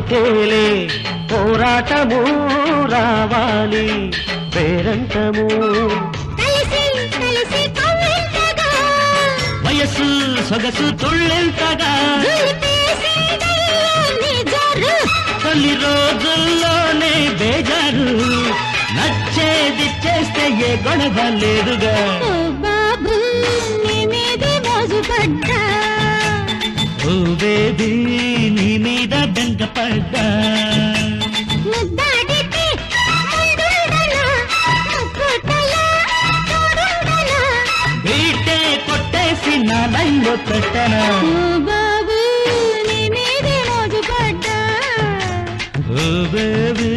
ఓకేలే పోరాటము రావాలి పేరంటము వయస్సు సొగసు తుళ్ళెంతగా తొలి రోజుల్లోనే బేజారు నచ్చేది చేస్తే ఏ గొడవ లేదుగా ఓ బేబీ నీ మీద బెంగపడ్డా బీటే కొట్టేసి నా లైన్లో పెట్టనా బాబు నీ మీదే మోజు పడ్డా ఓ బేబీ